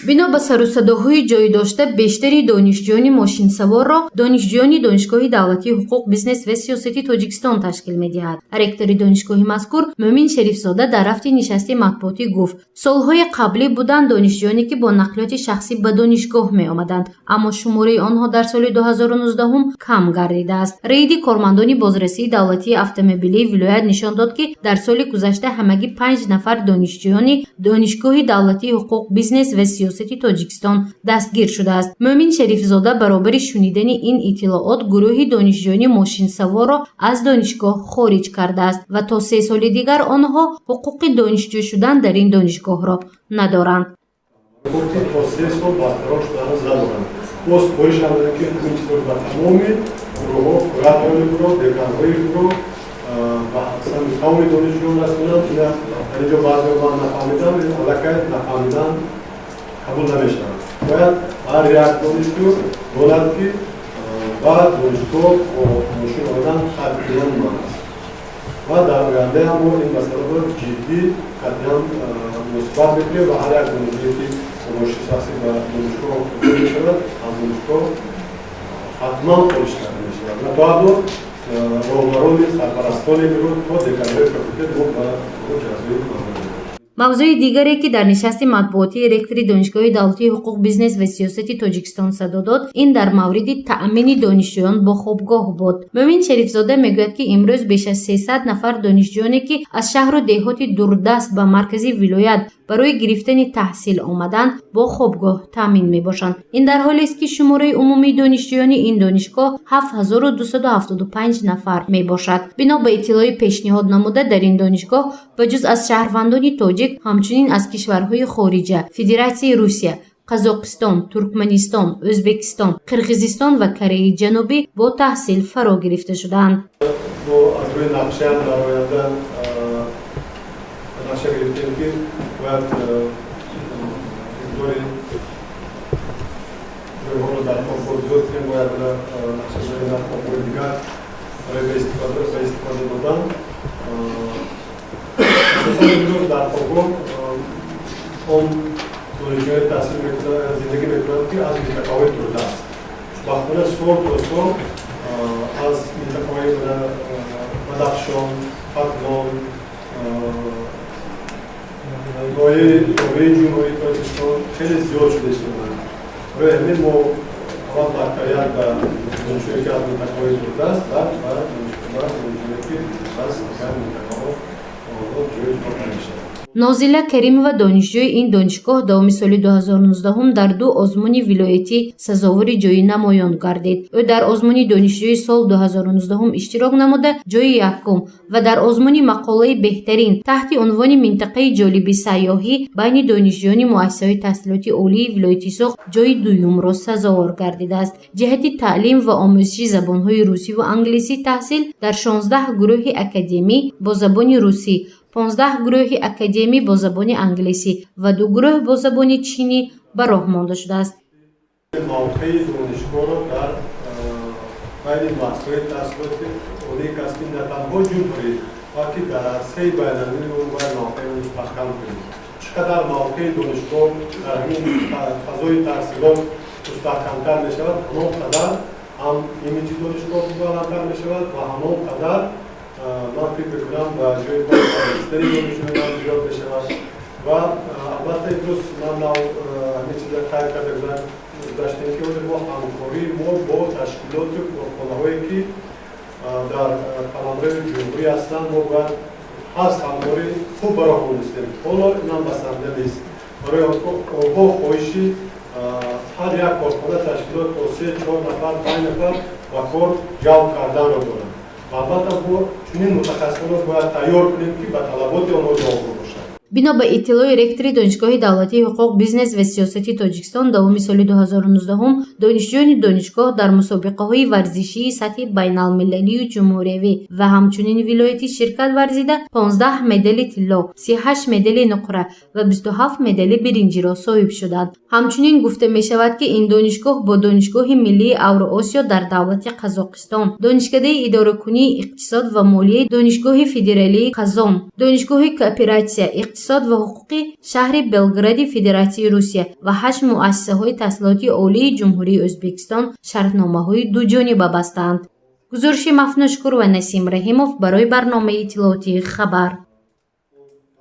бино ба сарусадоҳои ҷой дошта бештари донишҷӯёни мошинсаворро донишҷӯёни донишгоҳи давлатии ҳуқуқ, бизнес ва сиёсати Тоҷикистон ташкил медиҳад. Ректори донишгоҳи мазкур Мӯмин Шерифзода дар рафти нишасти матбуотӣ гуфт, солҳои қаблӣ буданд донишҷӯёне ки бо нақлиёти шахсӣ ба донишгоҳ меомаданд, аммо шумораи онҳо дар соли 2019 кам гардидааст. Рейди кормандони бозрасии давлатии автомобилии вилоят нишон дод, ки дар соли гузашта ҳамагӣ 5 нафар донишҷӯёни донишгоҳи давлатии ҳуқуқ, бизнес ва сиёсати Тоҷикистон дастгир шудааст. Мӯмин Шерифзода баробари шунидани ин иттилоот гурӯҳи донишҷӯёни мошинсаворро аз донишгоҳ хориҷ кардааст ва то 3 соли дигар онҳо ҳуқуқи донишҷӯ шудан дар ин донишгоҳро надоранд. قبول نمیشن. باید هر یک دانشجو دولت کی بعد دانشجو و مشین آدم خدمت می‌کنه. و در آینده هم این مسئله رو جدی قدم مثبت بگیریم و هر یک دانشجویی که مشین شخصی و دانشجو قبول می‌شود، از دانشجو حتما خودش کرده می‌شود. و بعد راهبران سرپرستان گروه و دکترای فاکولته رو جذب می‌کنند. мавзӯи дигаре ки дар нишасти матбуотии ректори донишгоҳи давлатии ҳуқуқ, бизнес ва сиёсати Тоҷикистон садо дод, ин дар мавриди таъмини донишҷӯён бо хобгоҳ буд. Мӯмин Шерифзода мегӯяд, ки имрӯз беш аз 300 нафар донишҷӯёне ки аз шаҳру деҳоти дурдаст ба маркази вилоят барои гирифтани таҳсил омаданд, бо хобгоҳ таъмин мебошанд. Ин дар ҳолест, ки шумораи умумии донишҷӯёни ин донишгоҳ 7275 нафар мебошад. бино ба иттилои пешниҳод намуда, дар ин донишгоҳ ба ҷуз аз шаҳрвандони тоҷик ҳамчунин аз кишварҳои хориҷа, Федератсияи Русия, Қазоқистон, Туркманистон, Ӯзбекистон, Қирғизистон ва Кореяи Ҷанубӣ бо таҳсил фаро гирифта шуданд. دانشجوی تحصیل زندگی میکنند که از متفاوت بوده است. وقتی سال تا سال از متفاوت بدخشان، پتلان، نوعی جمهوری تاجیکستان خیلی زیاد شده شدند. و همین ما اول تقریبا به دانشجویی که از متفاوت بوده است و دانشجویی که از متفاوت جوی کار میشه. Нозила Каримова донишҷӯи ин донишгоҳ давоми соли 2019 дар 2 озмуни вилоятӣ сазовори ҷои намоён гардид. Ӯ дар озмуни донишҷӯи сол 2019 иштирок намуда ҷои якум ва дар озмуни мақолаи беҳтарин таҳти унвони минтақаи ҷолиби сайёҳӣ байни донишҷӯёни муассисаҳои таҳсилоти олии вилояти Соғ ҷои дуюмро сазовор гардидааст. ҷиҳати таълим ва омӯзиши забонҳои русӣ ва англисӣ таҳсил дар 16 гурӯҳи академӣ бо забони русӣ, 15 гурӯҳи академӣ бо забони англисӣ ва 2 гурӯҳ бо забони чинӣ ба роҳ монда шудааст. موقعی دانشگاه را در بین مؤسسه‌های تحصیلاتی عالی کسبی نه تنها جمهوری بلکه در عرصه بین‌المللی و موقع مستحکم کنید. چقدر موقع دانشگاه در این فضای تحصیلات مستحکم‌تر می‌شود، همانقدر هم ایمیج دانشگاه بالاتر می‌شود و همانقدر من فکر می‌کنم و جای کار بیشتری دانشجویان زیاد می‌شود و البته امروز من همین چیزا خیر کرده داشتیم که با همکاری ما با تشکیلات و کارخانه‌هایی که در قلمرو جمهوری هستند ما باید از همکاری خوب برای هستیم. حالا این هم بسنده نیست. برای آنها خواهشی هر یک کارخانه تشکیلات با 3-4 نفر 5 نفر و کار جلب کردن را دارند. البته با چنین متخصصان را باید تیار کنیم که به طلبات آنها جواب باشند. бино ба иттилои ректори донишгоҳи давлатии ҳуқуқ, бизнес ва сиёсати Тоҷикистон давоми соли 2019 донишҷӯёни донишгоҳ дар мусобиқаҳои варзишии сатҳи байналмилалию ҷумҳуриявӣ ва ҳамчунин вилоятӣ ширкат варзида 15 медали тилло, 38 медали нуқра ва 27 медали биринҷиро соҳиб шуданд. ҳамчунин гуфта мешавад, ки ин донишгоҳ бо донишгоҳи миллии Авроосиё дар давлати Қазоқистон, донишкадаи идоракунии иқтисод ва молияи донишгоҳи федералии Қазон, донишгоҳи кооператсия اقتصاد و حقوقی شهر بلگراد فدراسیون روسیه و 8 مؤسسه‌های تحصیلاتی عالی جمهوری ازبکستان شرطنامه‌های دوجانبه بستند. گزارش مفنوشکور و نسیم رحیموف برای برنامه اطلاعاتی خبر.